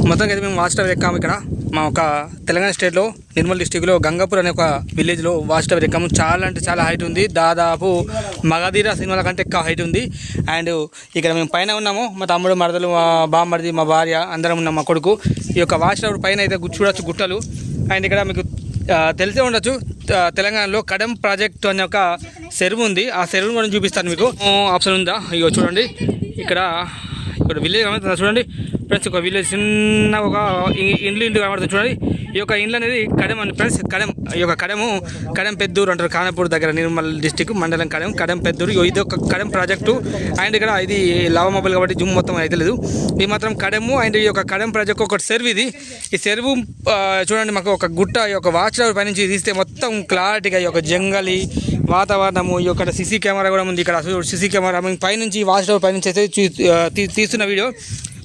మొత్తానికి అయితే మేము వాచ్ టవర్ ఎక్కాము. ఇక్కడ మా ఒక తెలంగాణ స్టేట్లో నిర్మల్ డిస్టిక్లో గంగాపూర్ అనే ఒక విలేజ్లో వాచ్ టవర్ ఎక్కాము. చాలా అంటే చాలా హైట్ ఉంది, దాదాపు మగధీర సినిమాల కంటే ఎక్కువ హైట్ ఉంది. అండ్ ఇక్కడ మేము పైన ఉన్నాము, మా తమ్ముడు, మరదలు, మా బామ్మడిది, మా భార్య అందరం ఉన్నాం, మా కొడుకు. ఈ యొక్క వాచ్ టవర్ పైన అయితే చూడొచ్చు గుట్టలు. అండ్ ఇక్కడ మీకు తెలిసే ఉండొచ్చు, తెలంగాణలో కడెం ప్రాజెక్ట్ అనే ఒక చెరువు ఉంది. ఆ చెరువును కూడా చూపిస్తాను మీకు. ఆప్షన్ ఉందా? ఇగో చూడండి, ఇక్కడ విలేజ్ కనబడుతుంది చూడండి ఫ్రెండ్స్. ఒక విలేజ్ చిన్న ఒక ఇండ్లు కనబడుతుంది చూడండి. ఈ యొక్క ఇండ్లు అనేది కడెం అని ఫ్రెండ్స్. ఈ యొక్క కడెం పెద్దూరు అంటారు, ఖానాపూర్ దగ్గర, నిర్మల్ డిస్టిక్, మండలం కడెం పెద్దూరు. ఇది ఒక కడెం ప్రాజెక్టు. అండ్ ఇక్కడ ఇది లవ మొబైల్ కాబట్టి జూమ్ మొత్తం అయితే లేదు, ఇది మాత్రం కడెము. అండ్ ఈ యొక్క కడెం ప్రాజెక్ట్ ఒక చెరువు ఇది. ఈ చెరువు చూడండి, మాకు ఒక గుట్ట, ఈ యొక్క వాచ్ టవర్ పైనుంచి తీస్తే మొత్తం క్లారిటీగా ఈ యొక్క జంగలి వాతావరణము. ఈ యొక్క సీసీ కెమెరా కూడా ఉంది ఇక్కడ, సీసీ కెమెరా పైనుంచి వాచ్ టవర్ పైనుంచి అయితే తీస్తున్న వీడియో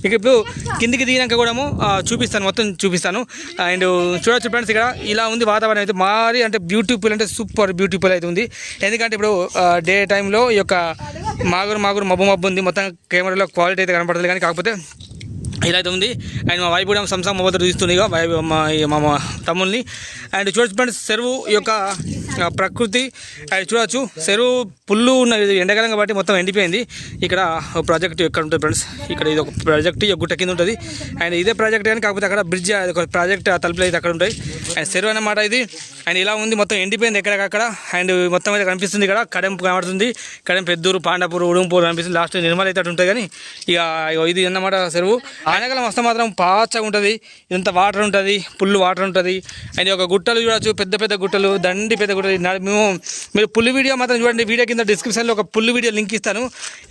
మీకు ఇప్పుడు కిందికి దిగినాక కూడా చూపిస్తాను, మొత్తం చూపిస్తాను. అండ్ చూడొచ్చు ఫ్రెండ్స్, ఇక్కడ ఇలా ఉంది వాతావరణం అయితే. మారి అంటే బ్యూటిఫుల్, అంటే సూపర్ బ్యూటిఫుల్ అయితే ఉంది. ఎందుకంటే ఇప్పుడు డే టైంలో ఈ యొక్క మాగురు మబ్బు ఉంది, మొత్తం కెమెరాలో క్వాలిటీ అయితే కనపడలేదు కానీ, కాకపోతే ఇలా అయితే ఉంది. అండ్ మా వైపు కూడా సంసం మొబైల్ తీస్తుంది ఇక మా తమ్ముల్ని. అండ్ చూడొచ్చు ఫ్రెండ్స్, చెరువు యొక్క ప్రకృతి అండ్ చూడవచ్చు. చెరువు పుల్లు ఉన్న ఎండాకాలం కాబట్టి మొత్తం ఎండిపోయింది. ఇక్కడ ప్రాజెక్ట్ ఎక్కడ ఉంటుంది ఫ్రెండ్స్, ఇక్కడ ఇది ఒక ప్రాజెక్ట్ గుట్ట కింద ఉంటుంది. అండ్ ఇదే ప్రాజెక్ట్ కానీ, కాకపోతే అక్కడ బ్రిడ్జ్ ఒక ప్రాజెక్ట్ తలుపులు అయితే అక్కడ ఉంటాయి. అండ్ చెరువు అన్నమాట ఇది. అండ్ ఇలా ఉంది, మొత్తం ఎండిపోయింది ఎక్కడికక్కడ. అండ్ మొత్తం అయితే కనిపిస్తుంది, ఇక్కడ కడెం కనబడుతుంది, కడెం పెద్దూరు, పాండాపూర్, ఉడుంపూర్ కనిపిస్తుంది. లాస్ట్ నిర్మల్ అయితే అటు ఉంటుంది కానీ, ఇక ఇది అన్నమాట చెరువు. ఆనకాలం వస్తే మాత్రం పాచగా ఉంటుంది, ఇదంతా వాటర్ ఉంటుంది, పుల్లు వాటర్ ఉంటుంది. అండ్ ఒక గుట్టలు చూడవచ్చు, పెద్ద పెద్ద గుట్టలు, దండి పెద్ద గుట్టలు. మీరు పుల్లు వీడియో మాత్రం చూడండి, వీడియో కింద డిస్క్రిప్షన్లో ఒక పుల్లు వీడియో లింక్ ఇస్తాను.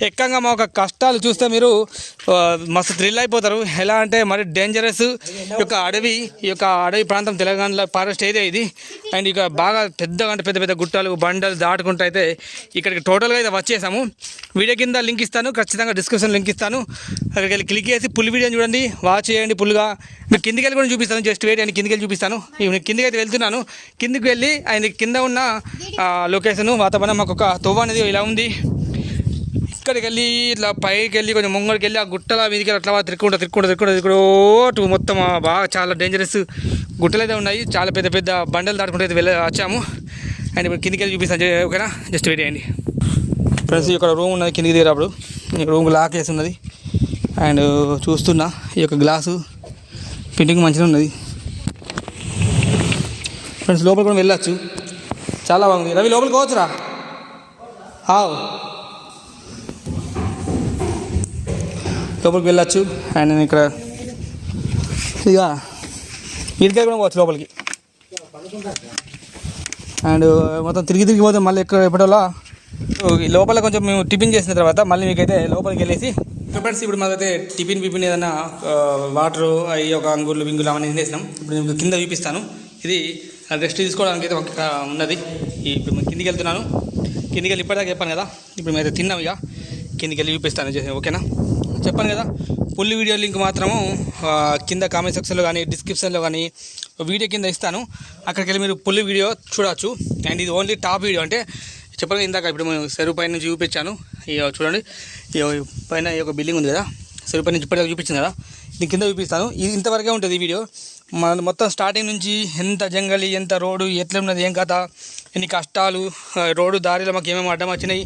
ఎక్కంగా మా ఒక కష్టాలు చూస్తే మీరు మస్తు థ్రిల్ అయిపోతారు. ఎలా అంటే మరి డేంజరస్ ఈ యొక్క అడవి ప్రాంతం, తెలంగాణలో ఫారెస్ట్ ఏరియా ఇది. అండ్ ఇక బాగా పెద్దగా అంటే పెద్ద పెద్ద గుట్టలు, బండలు దాటుకుంటూ అయితే ఇక్కడికి టోటల్గా అయితే వచ్చేసాము. వీడియో కింద లింక్ ఇస్తాను, ఖచ్చితంగా డిస్క్రిప్షన్ లింక్ ఇస్తాను. అక్కడికి వెళ్ళి క్లిక్ చేసి పుల్లు వీడియోని చూడండి, వాచ్ చేయండి పుల్లుగా. మీకు కిందికి వెళ్ళి కూడా చూపిస్తాను, జస్ట్ వెయిట్ అని కిందికి వెళ్ళి చూపిస్తాను. నేను కిందికి అయితే వెళ్తున్నాను. కిందికి వెళ్ళి ఆయన కింద ఉన్న లొకేషన్ వాతావరణం, మాకు ఒక తొవ్వ అనేది ఇలా ఉంది. ఇక్కడికి వెళ్ళి ఇట్లా పైకి వెళ్ళి కొంచెం ముంగడికి వెళ్ళి ఆ గుట్టల మీదకి అట్లా తిరుక్కుంటూ మొత్తం బాగా చాలా డేంజరస్ గుట్టలు అయితే ఉన్నాయి. చాలా పెద్ద పెద్ద బండలు దాటుకుంటూ అయితే వచ్చాము. అండ్ ఇప్పుడు కిందికి వెళ్ళి చూపిస్తాను, ఓకేనా? జస్ట్ వెయిట్ చేయండి ఫ్రెండ్స్. ఇక్కడ రూమ్ ఉన్నది, కిందికి దిగినప్పుడు రూమ్ లాక్ వేసి ఉన్నది. అండ్ చూస్తున్నా ఈ యొక్క గ్లాసు ఫిట్టింగ్ మంచిగా ఉన్నది ఫ్రెండ్స్. లోపల కూడా వెళ్ళచ్చు, చాలా బాగుంది. రవి లోపలికి పోవచ్చురా? లోపలికి వెళ్ళచ్చు. అండ్ నేను ఇక్కడ ఇక ఇటుకలు కూడా పోవచ్చు లోపలికి. అండ్ మొత్తం తిరిగి పోతే మళ్ళీ ఎప్పటిలా లోపల కొంచెం మేము టిఫిన్ చేసిన తర్వాత మళ్ళీ మీకైతే లోపలికి వెళ్ళేసి ఫ్రెండ్స్, ఇప్పుడు మాకైతే టిఫిన్ ఏదైనా వాటరు, అవి ఒక అంగుళ్ళు వింగులు అవన్నీ తినేసినాం. ఇప్పుడు నేను కింద చూపిస్తాను. ఇది రెస్ట్ తీసుకోవడానికి అయితే ఒక ఉన్నది. ఇప్పుడు మేము కిందికి వెళ్తున్నాను. కిందికి వెళ్ళి ఇప్పటిదాకా చెప్పాను కదా, ఇప్పుడు మేము అయితే తిన్నాం. ఇక కిందికి వెళ్ళి చూపిస్తాను, ఓకేనా? చెప్పాను కదా, ఫుల్ వీడియో లింక్ మాత్రము కింద కామెంట్ సెక్షన్లో కానీ డిస్క్రిప్షన్లో కానీ వీడియో కింద ఇస్తాను. అక్కడికి వెళ్ళి మీరు ఫుల్ వీడియో చూడవచ్చు. అండ్ ఇది ఓన్లీ టాప్ వీడియో, అంటే చెప్పాను ఇందాక. ఇప్పుడు మేము చెరువు పైన నుంచి చూపించాను. ఇక చూడండి, పైన ఈ యొక్క బిల్డింగ్ ఉంది కదా, చెరువు పైన నుంచి ఇప్పటిదాకా చూపించింది కదా, దీని కింద చూపిస్తాను. ఇది ఇంతవరకే ఉంటుంది ఈ వీడియో. మన మొత్తం స్టార్టింగ్ నుంచి ఎంత జంగలి, ఎంత రోడ్డు, ఎట్లా ఉన్నది, ఏం కథ, ఎన్ని కష్టాలు, రోడ్డు దారిలో మాకు ఏమేమి అడ్డం వచ్చినాయి,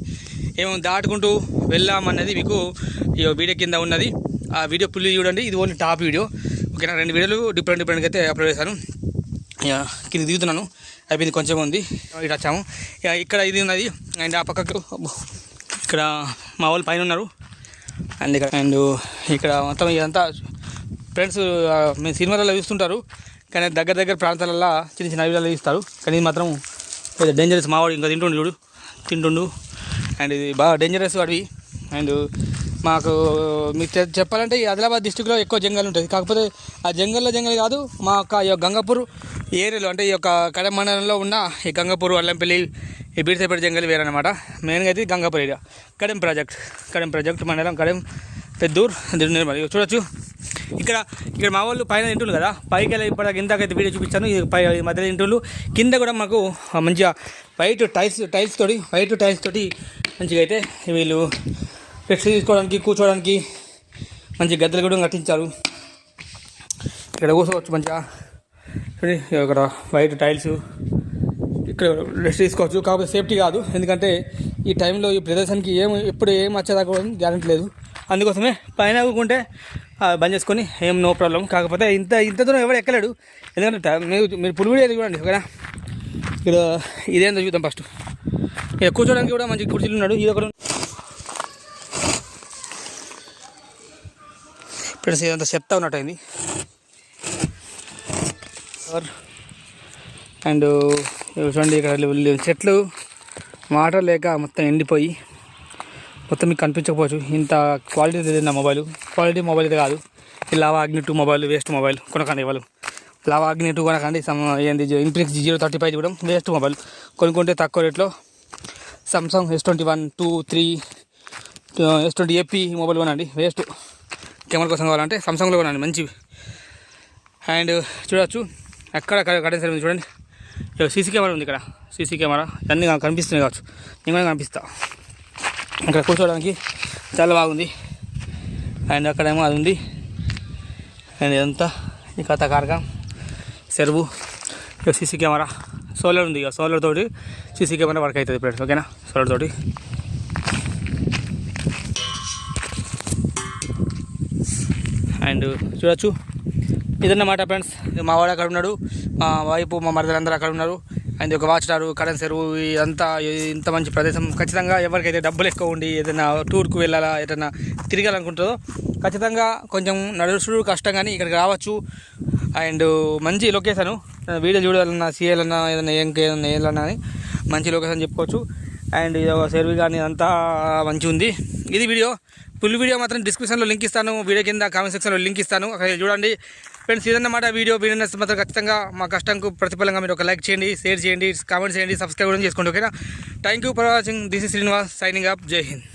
ఏమేమి దాటుకుంటూ వెళ్ళామన్నది మీకు ఈ వీడియో కింద ఉన్నది. ఆ వీడియో ఫుల్ చూడండి. ఇది ఓన్లీ టాప్ వీడియో, ఓకేనా? 2 వీడియోలు డిఫరెంట్గా అయితే అప్లోడ్ చేశాను. కింద దిగుతున్నాను, అయిపోయింది, కొంచెం ఉంది. ఇటు వచ్చాము. ఇక్కడ ఇది ఉన్నది. అండ్ ఆ పక్కకు ఇక్కడ మా వాళ్ళు పైన ఉన్నారు. అండ్ ఇక్కడ మొత్తం ఇదంతా ఫ్రెండ్స్ మేము సినిమాలలో చూస్తుంటారు, కానీ దగ్గర ప్రాంతాలలో చిన్న అడవిలలో చూస్తారు. కానీ ఇది మాత్రం కొంచెం డేంజరస్. మావాడు ఇంకా తింటుండు. అండ్ ఇది బాగా డేంజరస్ అడవి. అండ్ మాకు మీకు చెప్పాలంటే ఈ ఆదిలాబాద్ డిస్టిక్లో ఎక్కువ జంగల్ ఉంటుంది. కాకపోతే ఆ జంగల్ కాదు, మా యొక్క గంగాపూర్ ఏరియాలో, అంటే ఈ యొక్క కడెం మండలంలో ఉన్న ఈ గంగాపూర్, అల్లంపల్లి, ఈ బీడ్సేపేట జంగల్ వేరనమాట. మెయిన్గా అయితే గంగాపూర్ ఏరియా, కడెం ప్రాజెక్ట్ మండలం, కడెం పెద్దూరు, నిర్మల్. చూడొచ్చు, ఇక్కడ మా వాళ్ళు పైన తింటున్నారు కదా, పైకి వెళ్ళి ఇప్పటికి ఇంతకైతే వీడియో చూపించాను. ఈ మధ్యలో తింటున్నారు. కింద కూడా మాకు మంచిగా వైట్ టైల్స్ తోటి మంచిగా అయితే వీళ్ళు రెస్ట్ తీసుకోవడానికి, కూర్చోవడానికి మంచి గద్దెలు కూడా కట్టించారు. ఇక్కడ కూర్చోవచ్చు మంచిగా. చూడండి ఇక్కడ వైట్ టైల్స్, ఇక్కడ రెస్ట్ తీసుకోవచ్చు. కాకపోతే సేఫ్టీ కాదు, ఎందుకంటే ఈ టైంలో ఈ ప్రదేశానికి ఎప్పుడు ఏం వచ్చేదాకా గ్యారెంటీ లేదు. అందుకోసమే పైన ఊరుకుంటే బంద్ చేసుకొని ఏం నో ప్రాబ్లం. కాకపోతే ఇంత దూరం ఎవరు ఎక్కలేడు, ఎందుకంటే మీరు పులివిడి అది చూడండి ఓకేనా. ఇక్కడ ఇదేందో చూద్దాం ఫస్ట్. ఇక్కడ కూర్చోడానికి కూడా మంచి కుర్చీలు ఉన్నాడు. ఇది ఒకటి ఫ్రెండ్స్, ఇదంతా చెత్త ఉన్నట్టయింది. అండ్ చూడండి ఇక్కడ చెట్లు వాటర్ లేక మొత్తం ఎండిపోయి మొత్తం మీకు కనిపించకపోవచ్చు. ఇంత క్వాలిటీ తెలియదు నా మొబైల్. క్వాలిటీ మొబైల్ ఇది కాదు. ఈ లావా అగ్ని 2 మొబైల్ వేస్ట్ మొబైల్ కొనకండి. వాళ్ళు లావా అగ్ని 2 కొనకండి. ఏంది ఇన్ఫినిక్స్ G035 కూడా వేస్ట్ మొబైల్. కొనుక్కుంటే తక్కువ రేట్లో Samsung S21, 2, 3, S20 AP mobile కొనండి. వేస్ట్. కెమెరా కోసం కావాలంటే సామ్సంగ్లో కొనండి మంచివి. అండ్ చూడవచ్చు అక్కడ కరెంట్ సర్వీస్ చూడండి. సీసీ కెమెరా ఉంది ఇక్కడ. సీసీ కెమెరా అన్నీ కనిపిస్తున్నాయి కావచ్చు, నేను కూడా కనిపిస్తా. ఇక్కడ కూర్చోవడానికి చాలా బాగుంది. అండ్ అక్కడేమో అది ఉంది. అండ్ ఇదంతా ఈ కథ కార్గా సెర్వు. ఇక సీసీ కెమెరా సోలార్ ఉంది. ఇక సోలార్ తోటి సీసీ కెమెరా వర్క్ అవుతుంది ఫ్రెండ్స్ ఓకేనా. సోలార్ తోటి అండ్ చూడొచ్చు ఇదన్నమాట ఫ్రెండ్స్. మా వాడు అక్కడ ఉన్నాడు, మా వైపు మా మరదలందరూ అక్కడ ఉన్నారు. అండ్ ఒక వాచ్ టవర్, కరెంట్ చెరువు, ఇదంతా ఇంత మంచి ప్రదేశం. ఖచ్చితంగా ఎవరికైతే డబ్బులు ఎక్కువ ఉండి ఏదైనా టూర్కు వెళ్ళాలా, ఏదైనా తిరగాలనుకుంటుందో ఖచ్చితంగా కొంచెం నడుచుడు కష్టం కానీ ఇక్కడికి రావచ్చు. అండ్ మంచి లొకేషను. వీడియో చూడాలన్నా, చేయాలన్నా, ఏదైనా ఏదైనా వేయాలన్నా అని మంచి లొకేషన్ చెప్పుకోవచ్చు. అండ్ ఇది ఒక సర్వీ కానీ అంతా మంచిగా ఉంది. ఇది వీడియో. ఫుల్ వీడియో మాత్రం డిస్క్రిప్షన్లో లింక్ ఇస్తాను, వీడియో కింద కామెంట్ సెక్షన్లో లింక్ ఇస్తాను, అక్కడ చూడండి ఫ్రెండ్స్. ఇదన్నమాట వీడియో నచ్చితే మాత్రం ఖచ్చితంగా మా కష్టంకు ప్రతిఫలంగా మీరు ఒక లైక్ చేయండి, షేర్ చేయండి, కామెంట్ చేయండి, సబ్స్క్రైబ్ కూడా చేసుకోండి ఓకేనా. Thank you for watching. This is Srinivas signing up. జై హింద్.